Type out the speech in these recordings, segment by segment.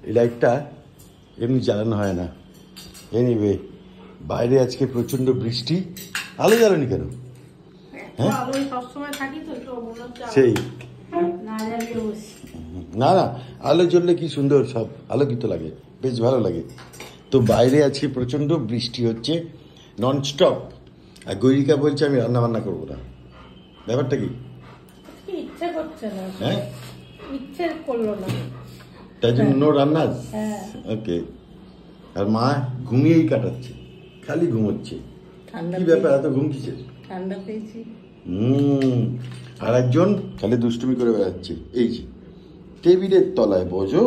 এই লাইটটা এমনি জ্বালানো হয় না। এনিওয়ে, বাইরে আজকে প্রচন্ড বৃষ্টি। আলো জ্বালানি কেন? হ্যাঁ সেই না না, আলো জ্বললে কি সুন্দর, সব আলোকিত লাগে, বেশ ভালো লাগে। তো বাইরে আজকে প্রচন্ড বৃষ্টি হচ্ছে ননস্টপ। আর গৈরিকা বলছে আমি রান্না বান্না করবো না। ব্যাপারটা কি? ইচ্ছে করছে না। হ্যাঁ, ইচ্ছে করলো না, তাই জন্য নো রান্না। হ্যাঁ ওকে। আর মা ঘুমিয়েই কাটাচ্ছে, খালি ঘুমোচ্ছে। কি ব্যাপার, এত ঘুম কিসের? ঠান্ডা পেয়েছি। আর একজন খালি দুষ্টুমি করে বেড়াচ্ছে। এই যে টেবিলের তলায়, বোঝো,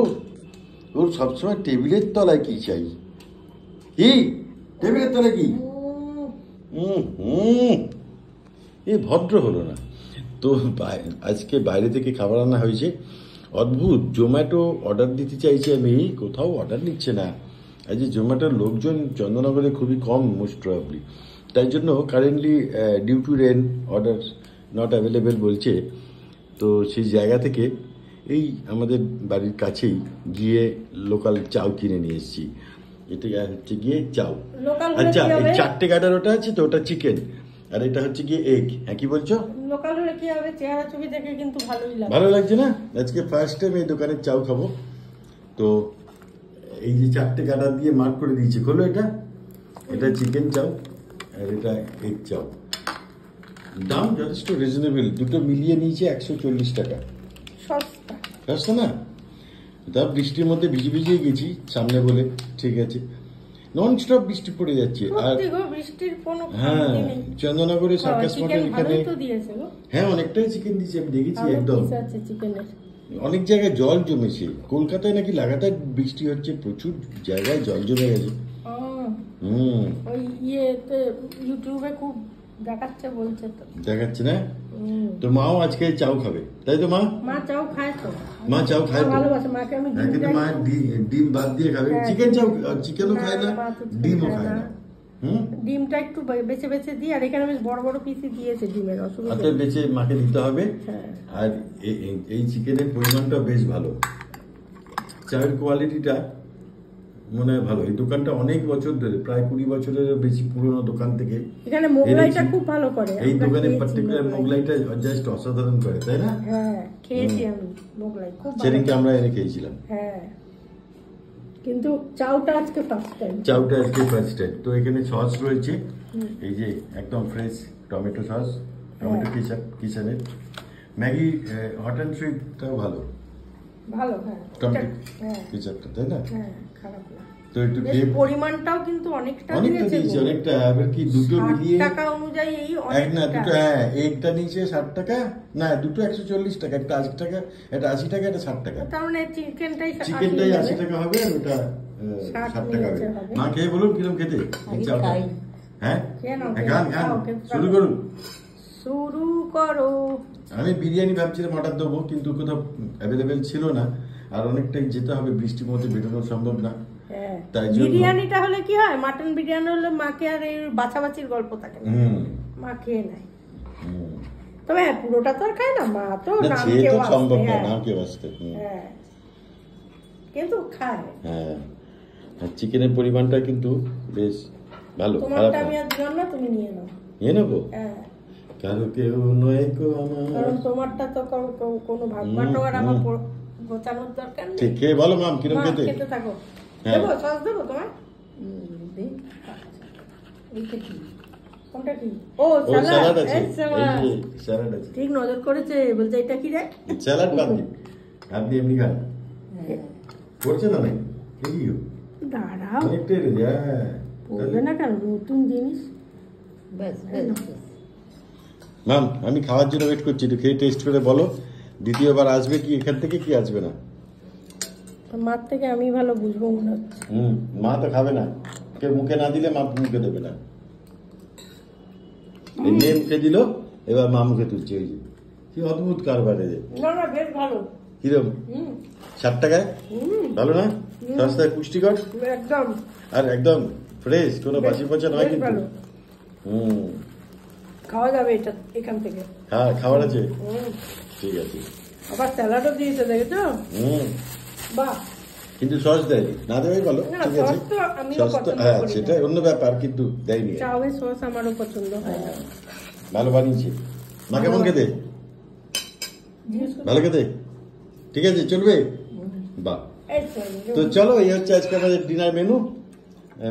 ওর সবসময় টেবিলের তলায় কি চাই? কি টেবিলের তলায় কি? এ ভদ্র হলো না তো। আজকে বাইরে থেকে খাবার আনা হয়েছে, অদ্ভুত। জোম্যাটো অর্ডার দিতে চাইছি আমি, কোথাও অর্ডার নিচ্ছে না। আজ জোম্যাটোর লোকজন চন্দ্রনগরে খুবই কম, মোস্ট প্রবাবলি, তাই জন্য currently due to rain order not available বলছে। তো সেই জায়গা থেকে এই আমাদের বাড়ির কাছেই গিয়ে লোকাল চাউ কিনে নিয়ে এসেছি। এটা হচ্ছে গিয়ে চাউ। আচ্ছা, এই 4টে গাডার ওটা আছে তো, ওটা চিকেন, আর এটা হচ্ছে গিয়ে এগ। হ্যাঁ, কি বলছো? লোকাল হলে কি হবে, চেহারা ছবি দেখে কিন্তু ভালোই লাগে। ভালো লাগছে না? আজকে ফার্স্ট টাইম এই দোকানের চাউ খাবো। তো এই যে 4টে গাডার দিয়ে মার্ক করে দিয়েছে, খোলো এটা। এটা চিকেন চাউ আর এটা এগ চাউ। দাম যথেষ্ট রিজনেবল, দুটো মিলিয়ে নিয়েছে 140 টাকা। সস্তা সস্তা না? তা বৃষ্টির মধ্যে ভিজে ভিজিয়ে গেছি সামনে বলে, ঠিক আছে। নন স্টপ বৃষ্টি পড়ে যাচ্ছে। আর বৃষ্টির কোনো হ্যাঁ, চন্দ্রনগরে সার্কাস মাঠের এখানে হ্যাঁ অনেকটাই চিকেন দিয়েছে, আমি দেখেছি। একদম অনেক জায়গায় জল জমেছে। কলকাতায় নাকি লাগাতার বৃষ্টি হচ্ছে, প্রচুর জায়গায় জল জমে গেছে। ওই ইয়েতে ইউটিউবে খুব দেখাচ্ছে, বলছে তো। দেখাচ্ছে না? তো মাও আজকে চাউ খাবে, তাই তো? মা চাউ খায় তো, মা চাউ খায় তো, ভালোবাসে। মাকে আমি কিন্তু মা ডিম বাদ দিয়ে খাবে। চিকেন চাউ, চিকেনও খায় না, ডিমও খায় না। ডিমটা একটু বেছে বেছে দিই, আর এখানে বেশ বড় বড় পিসি দিয়েছে ডিমের, অসুবিধা নেই, বেছে মাকে দিতে হবে। আর এই চিকেনের পরিমাণটা বেশ ভালো, চায়ের কোয়ালিটিটা মনে হয় ভালো। এই দোকানটা অনেক বছর ধরে, প্রায় 20 বছরের বেশি পুরনো দোকান থেকে। এখানে মোগলাইটা খুব ভালো করে, এই দোকানে পার্টিকুলার মোগলাইটা জাস্ট অসাধারণ করে, তাই না? হ্যাঁ, খেয়েছি আমি মোগলাই, খুব ভালো। সেদিনকে আমরা এনে খেয়েছিলাম। হ্যাঁ, কিন্তু চাউটা আজকে ফার্স্ট টাইম। তো এখানে সস রয়েছে, এই যে একদম fresh tomato sauce, tomato ketchup কিচেনের। ম্যাগি হট অ্যান্ড সুইটটাও ভালো। হ্যাঁ, টমেটো কেচাপটা, তাই না? হ্যাঁ, খারাপ না। তো একটু খেয়ে, পরিমাণটাও কিন্তু অনেকটা দিয়েছে, অনেকটা। এবার কি দুটো মিলিয়ে টাকা অনুযায়ী না, দুটো, হ্যাঁ, একটা নিচে 60 টাকা, না দুটো 140 টাকা, একটা 80 টাকা, এটা 80 টাকা, এটা 60 টাকা। তার মানে চিকেনটাই 80 টাকা হবে, আর ওটা 60 টাকা হবে। মা খেয়ে বলুন কিরকম খেতে। হ্যাঁ, শুরু করুন। শুরু করো। আমি বিরিয়ানি ভাবছিলাম অর্ডার দেবো, কিন্তু কোথাও অ্যাভেলেবেল ছিল না, আর অনেকটাই যেতে হবে, বৃষ্টির মধ্যে বেরোনো সম্ভব না। তাই জন্য বিরিয়ানিটা হলে কি হয়, মাটন বিরিয়ানি হলে মাকে আর এই বাছাবাছির গল্প থাকে না, মা খেয়ে নেয়। তবে পুরোটা তো আর খায় না মা, তো সম্ভব না, নামকে বাঁচতে। কিন্তু খায়। হ্যাঁ, চিকেনের পরিমাণটা কিন্তু বেশ ভালো। তোমারটা আমি আর দিলাম না, তুমি নিয়ে নাও। নিয়ে নেবো? হ্যাঁ, কারো কেউ নয় গো আমার, কারণ তোমারটা তো কোনো ভাগ বাটোয়ারা আমার গোছানোর দরকার নেই। ঠিক, খেয়ে বলো মাম কিরকম খেতে। খেতে থাকো। দেবো সস, দেবো তোমার। কোনটা কি? ও স্যালাড আছে, স্যালাড আছে। ঠিক নজর করেছে, বলছে এটা কি রে? স্যালাড বাদ দিন, আপনি এমনি খান। করছে না নাই কি দাঁড়াও, অনেকটাই রে। হ্যাঁ, বলবে না কেন, নতুন জিনিস। ব্যাস ম্যাম, আমি খাওয়ার জন্য ওয়েট করছি, একটু খেয়ে টেস্ট করে বলো দ্বিতীয়বার আসবে কি এখান থেকে, কি আসবে না। মার থেকে আমি ভালো বুঝবো মনে হচ্ছে। মা তো খাবে না, কেউ মুখে না দিলে মা মুখে দেবে না। মেয়ে মুখে দিল, এবার মা মুখে তুলছে। ওই যে কি অদ্ভুত কারবারে। না, বেশ ভালো। কিরম? 60 টাকায় ভালো না? সস্তায়, পুষ্টিকর একদম, আর একদম ফ্রেশ, কোনো বাসি পচা নয় কিন্তু। খাওয়া যাবে এটা এখান থেকে। হ্যাঁ, খাবার আছে, ঠিক আছে। আবার স্যালাডও দিয়েছে, দেখেছো? বাহ, কিন্তু সস দেয়নি, না দেওয়াই ভালো। না, ঠিক আছে, সস তো আমিও সস তো পছন্দ হ্যাঁ করি না। সেটা অন্য ব্যাপার, কিন্তু দেয়নি। চাউয়ে সস আমারও পছন্দ হয় না। ভালো বানিয়েছে। মা কেমন খেতে? ভালো খেতে, ঠিক আছে, চলবে। বাহ। এই তো, তো চলো, এই হচ্ছে আজকে আমাদের ডিনার মেনু।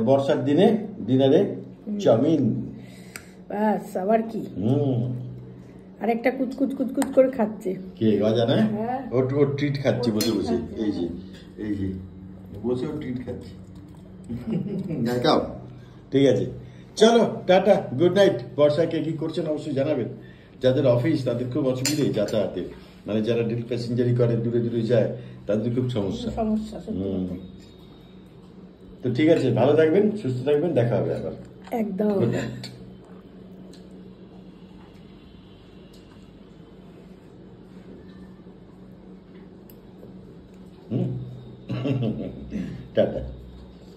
বর্ষার দিনে ডিনারে চাউমিন। ব্যাস, আবার কি? আরেকটা কুচকুচ কুচকুচ করে খাচ্ছে। কে গজা না? হ্যাঁ। ওর ট্রিট খাচ্ছি বসে বসে। খাচ্ছে। এই যে বসে ওর ট্রিট খাচ্ছি। খাও, ঠিক আছে, চলো টাটা, গুড নাইট। বর্ষাকে কি করছেন অবশ্যই জানাবেন। যাদের অফিস তাদের খুব অসুবিধে যাতায়াতে, মানে যারা ডিল প্যাসেঞ্জারি করে, দূরে দূরে যায়, তাদের খুব সমস্যা। সমস্যা সত্যি হুম। কথা। তো ঠিক আছে, ভালো থাকবেন, সুস্থ থাকবেন, দেখা হবে আবার। একদম। Good night. টাটা।